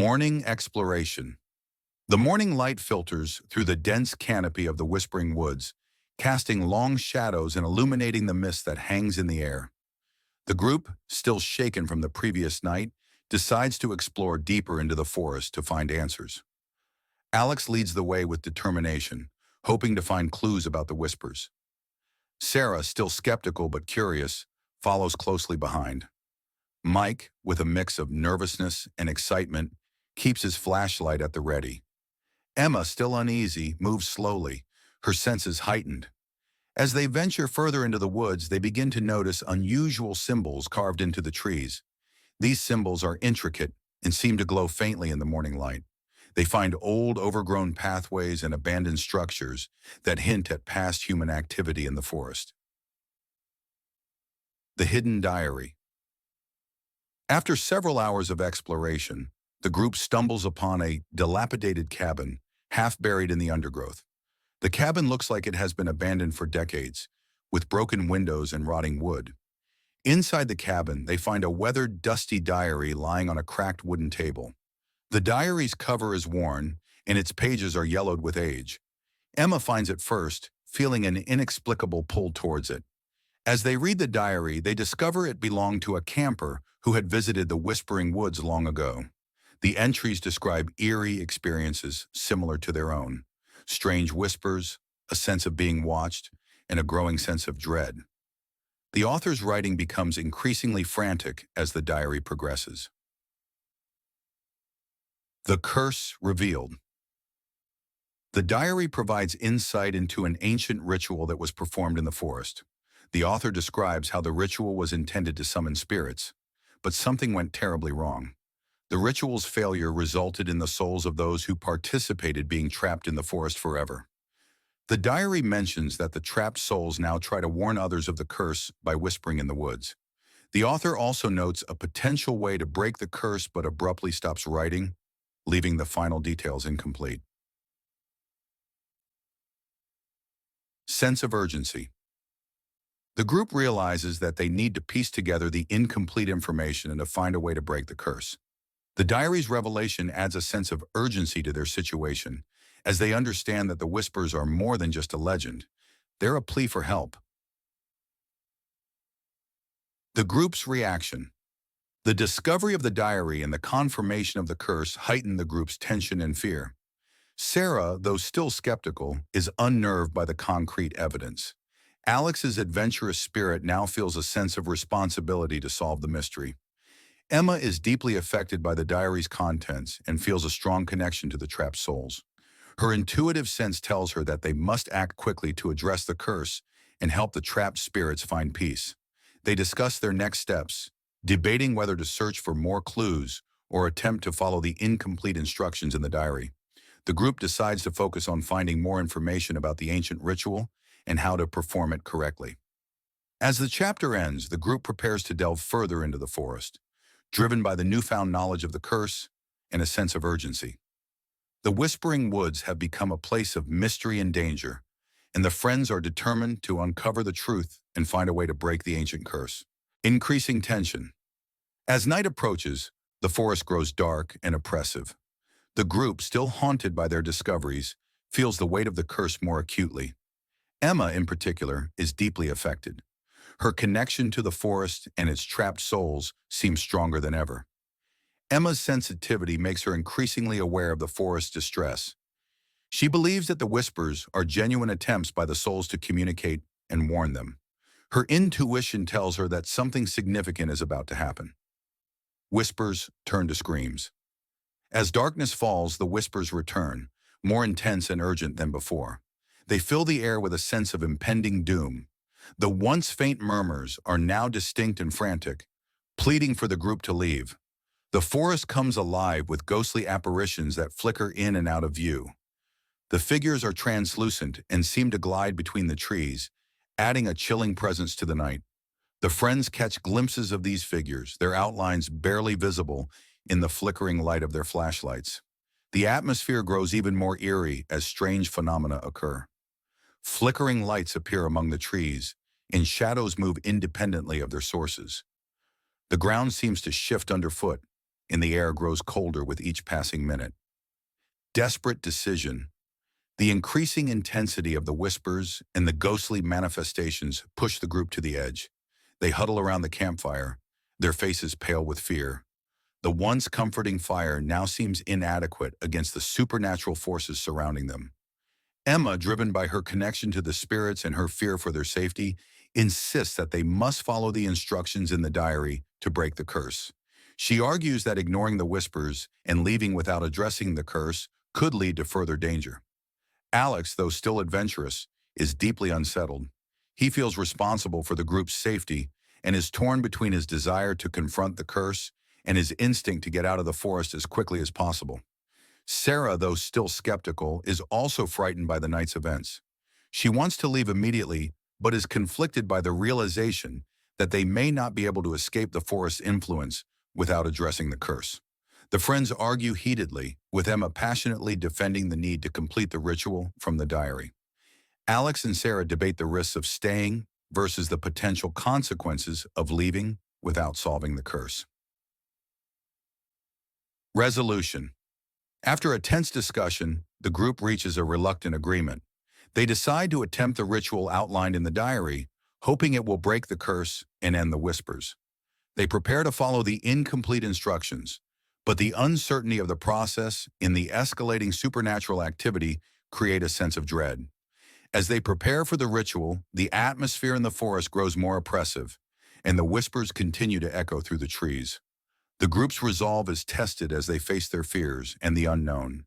Morning exploration. The morning light filters through the dense canopy of the whispering woods, casting long shadows and illuminating the mist that hangs in the air. The group, still shaken from the previous night, decides to explore deeper into the forest to find answers. Alex leads the way with determination, hoping to find clues about the whispers. Sarah, still skeptical but curious, follows closely behind. Mike, with a mix of nervousness and excitement, keeps his flashlight at the ready. Emma, still uneasy, moves slowly, her senses heightened. As they venture further into the woods, they begin to notice unusual symbols carved into the trees. These symbols are intricate and seem to glow faintly in the morning light. They find old, overgrown pathways and abandoned structures that hint at past human activity in the forest. The hidden diary. After several hours of exploration, the group stumbles upon a dilapidated cabin, half buried in the undergrowth. The cabin looks like it has been abandoned for decades, with broken windows and rotting wood. Inside the cabin, they find a weathered, dusty diary lying on a cracked wooden table. The diary's cover is worn, and its pages are yellowed with age. Emma finds it first, feeling an inexplicable pull towards it. As they read the diary, they discover it belonged to a camper who had visited the Whispering Woods long ago. The entries describe eerie experiences similar to their own. Strange whispers, a sense of being watched, and a growing sense of dread. The author's writing becomes increasingly frantic as the diary progresses. The curse revealed. The diary provides insight into an ancient ritual that was performed in the forest. The author describes how the ritual was intended to summon spirits, but something went terribly wrong. The ritual's failure resulted in the souls of those who participated being trapped in the forest forever. The diary mentions that the trapped souls now try to warn others of the curse by whispering in the woods. The author also notes a potential way to break the curse but abruptly stops writing, leaving the final details incomplete. Sense of urgency. The group realizes that they need to piece together the incomplete information and to find a way to break the curse. The diary's revelation adds a sense of urgency to their situation, as they understand that the whispers are more than just a legend. They're a plea for help. The group's reaction. The discovery of the diary and the confirmation of the curse heighten the group's tension and fear. Sarah, though still skeptical, is unnerved by the concrete evidence. Alex's adventurous spirit now feels a sense of responsibility to solve the mystery. Emma is deeply affected by the diary's contents and feels a strong connection to the trapped souls. Her intuitive sense tells her that they must act quickly to address the curse and help the trapped spirits find peace. They discuss their next steps, debating whether to search for more clues or attempt to follow the incomplete instructions in the diary. The group decides to focus on finding more information about the ancient ritual and how to perform it correctly. As the chapter ends, the group prepares to delve further into the forest, driven by the newfound knowledge of the curse and a sense of urgency. The Whispering Woods have become a place of mystery and danger, and the friends are determined to uncover the truth and find a way to break the ancient curse. Increasing tension. As night approaches, the forest grows dark and oppressive. The group, still haunted by their discoveries, feels the weight of the curse more acutely. Emma, in particular, is deeply affected. Her connection to the forest and its trapped souls seems stronger than ever. Emma's sensitivity makes her increasingly aware of the forest's distress. She believes that the whispers are genuine attempts by the souls to communicate and warn them. Her intuition tells her that something significant is about to happen. Whispers turn to screams. As darkness falls, the whispers return, more intense and urgent than before. They fill the air with a sense of impending doom. The once faint murmurs are now distinct and frantic, pleading for the group to leave. The forest comes alive with ghostly apparitions that flicker in and out of view. The figures are translucent and seem to glide between the trees, adding a chilling presence to the night. The friends catch glimpses of these figures, their outlines barely visible in the flickering light of their flashlights. The atmosphere grows even more eerie as strange phenomena occur. Flickering lights appear among the trees, and shadows move independently of their sources. The ground seems to shift underfoot, and the air grows colder with each passing minute. Desperate decision. The increasing intensity of the whispers and the ghostly manifestations push the group to the edge. They huddle around the campfire, their faces pale with fear. The once comforting fire now seems inadequate against the supernatural forces surrounding them. Emma, driven by her connection to the spirits and her fear for their safety, insists that they must follow the instructions in the diary to break the curse. She argues that ignoring the whispers and leaving without addressing the curse could lead to further danger. Alex, though still adventurous, is deeply unsettled. He feels responsible for the group's safety and is torn between his desire to confront the curse and his instinct to get out of the forest as quickly as possible. Sarah, though still skeptical, is also frightened by the night's events. She wants to leave immediately, but is conflicted by the realization that they may not be able to escape the forest's influence without addressing the curse. The friends argue heatedly, with Emma passionately defending the need to complete the ritual from the diary. Alex and Sarah debate the risks of staying versus the potential consequences of leaving without solving the curse. Resolution. After a tense discussion, the group reaches a reluctant agreement. They decide to attempt the ritual outlined in the diary, hoping it will break the curse and end the whispers. They prepare to follow the incomplete instructions, but the uncertainty of the process and the escalating supernatural activity create a sense of dread. As they prepare for the ritual, the atmosphere in the forest grows more oppressive, and the whispers continue to echo through the trees. The group's resolve is tested as they face their fears and the unknown,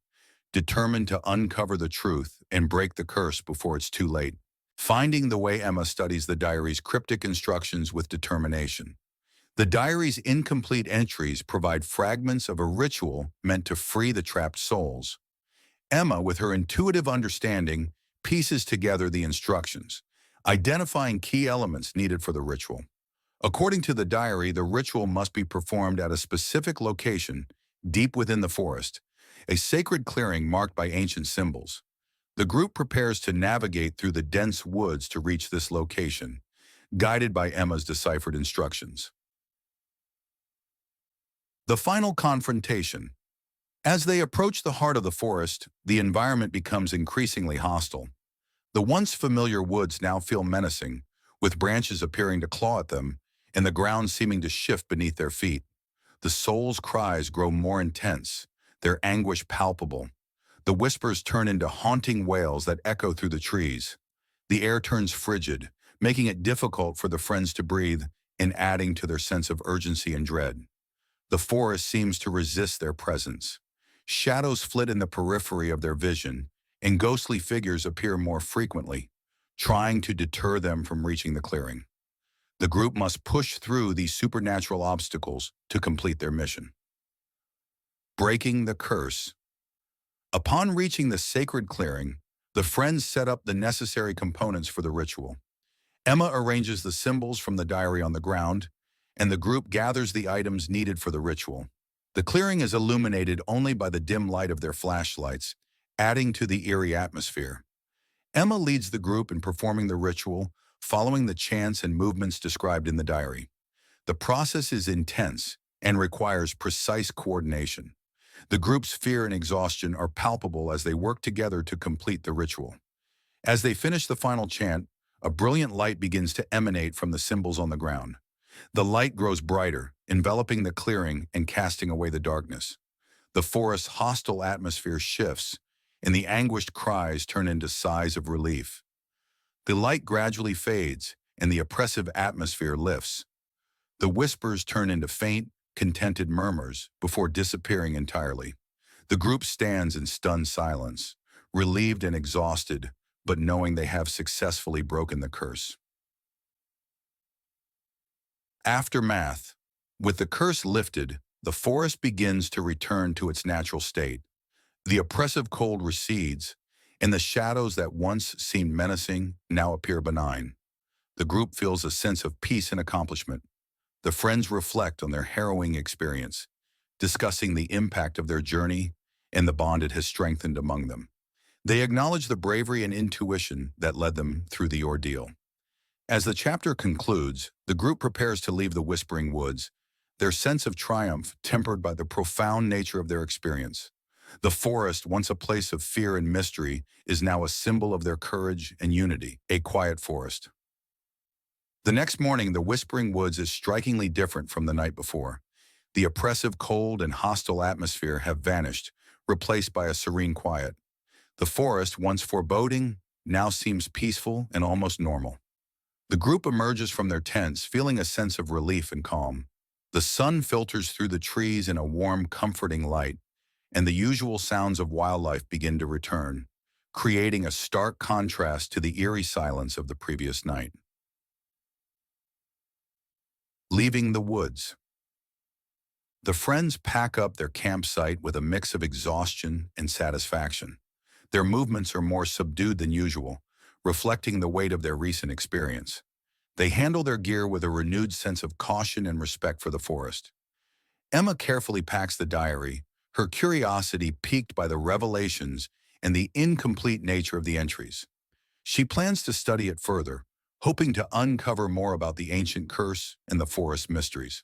determined to uncover the truth and break the curse before it's too late. Finding the way, Emma studies the diary's cryptic instructions with determination. The diary's incomplete entries provide fragments of a ritual meant to free the trapped souls. Emma, with her intuitive understanding, pieces together the instructions, identifying key elements needed for the ritual. According to the diary, the ritual must be performed at a specific location, deep within the forest, a sacred clearing marked by ancient symbols. The group prepares to navigate through the dense woods to reach this location, guided by Emma's deciphered instructions. The final confrontation. As they approach the heart of the forest, the environment becomes increasingly hostile. The once familiar woods now feel menacing, with branches appearing to claw at them and the ground seeming to shift beneath their feet. The souls' cries grow more intense, their anguish palpable. The whispers turn into haunting wails that echo through the trees. The air turns frigid, making it difficult for the friends to breathe and adding to their sense of urgency and dread. The forest seems to resist their presence. Shadows flit in the periphery of their vision, and ghostly figures appear more frequently, trying to deter them from reaching the clearing. The group must push through these supernatural obstacles to complete their mission. Breaking the curse. Upon reaching the sacred clearing, the friends set up the necessary components for the ritual. Emma arranges the symbols from the diary on the ground, and the group gathers the items needed for the ritual. The clearing is illuminated only by the dim light of their flashlights, adding to the eerie atmosphere. Emma leads the group in performing the ritual, following the chants and movements described in the diary. The process is intense and requires precise coordination. The group's fear and exhaustion are palpable as they work together to complete the ritual. As they finish the final chant, a brilliant light begins to emanate from the symbols on the ground. The light grows brighter, enveloping the clearing and casting away the darkness. The forest's hostile atmosphere shifts, and the anguished cries turn into sighs of relief. The light gradually fades, and the oppressive atmosphere lifts. The whispers turn into faint, contented murmurs before disappearing entirely. The group stands in stunned silence, relieved and exhausted, but knowing they have successfully broken the curse. Aftermath. With the curse lifted, the forest begins to return to its natural state. The oppressive cold recedes, and the shadows that once seemed menacing now appear benign. The group feels a sense of peace and accomplishment. The friends reflect on their harrowing experience, discussing the impact of their journey and the bond it has strengthened among them. They acknowledge the bravery and intuition that led them through the ordeal. As the chapter concludes, the group prepares to leave the Whispering Woods, their sense of triumph tempered by the profound nature of their experience. The forest, once a place of fear and mystery, is now a symbol of their courage and unity, a quiet forest. The next morning, the Whispering Woods is strikingly different from the night before. The oppressive cold and hostile atmosphere have vanished, replaced by a serene quiet. The forest, once foreboding, now seems peaceful and almost normal. The group emerges from their tents, feeling a sense of relief and calm. The sun filters through the trees in a warm, comforting light, and the usual sounds of wildlife begin to return, creating a stark contrast to the eerie silence of the previous night. Leaving the woods. The friends pack up their campsite with a mix of exhaustion and satisfaction. Their movements are more subdued than usual, reflecting the weight of their recent experience. They handle their gear with a renewed sense of caution and respect for the forest. Emma carefully packs the diary, her curiosity piqued by the revelations and the incomplete nature of the entries. She plans to study it further, hoping to uncover more about the ancient curse and the forest mysteries.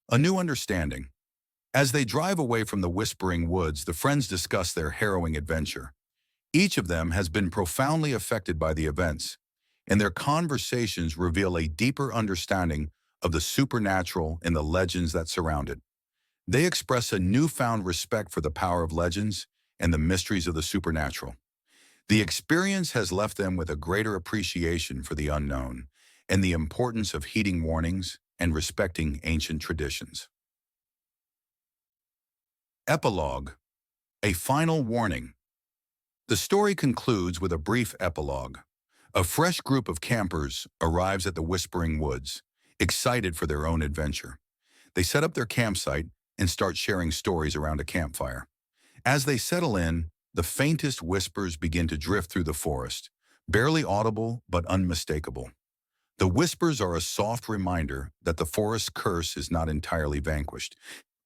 A new understanding. As they drive away from the Whispering Woods, the friends discuss their harrowing adventure. Each of them has been profoundly affected by the events, and their conversations reveal a deeper understanding of the supernatural and the legends that surround it. They express a newfound respect for the power of legends and the mysteries of the supernatural. The experience has left them with a greater appreciation for the unknown and the importance of heeding warnings and respecting ancient traditions. Epilogue. A final warning. The story concludes with a brief epilogue. A fresh group of campers arrives at the Whispering Woods, excited for their own adventure. They set up their campsite and start sharing stories around a campfire. As they settle in, the faintest whispers begin to drift through the forest, barely audible but unmistakable. The whispers are a soft reminder that the forest's curse is not entirely vanquished,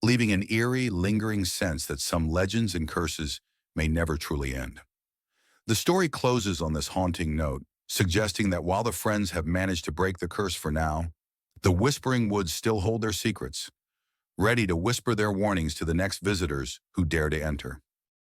leaving an eerie, lingering sense that some legends and curses may never truly end. The story closes on this haunting note, suggesting that while the friends have managed to break the curse for now, the Whispering Woods still hold their secrets, ready to whisper their warnings to the next visitors who dare to enter.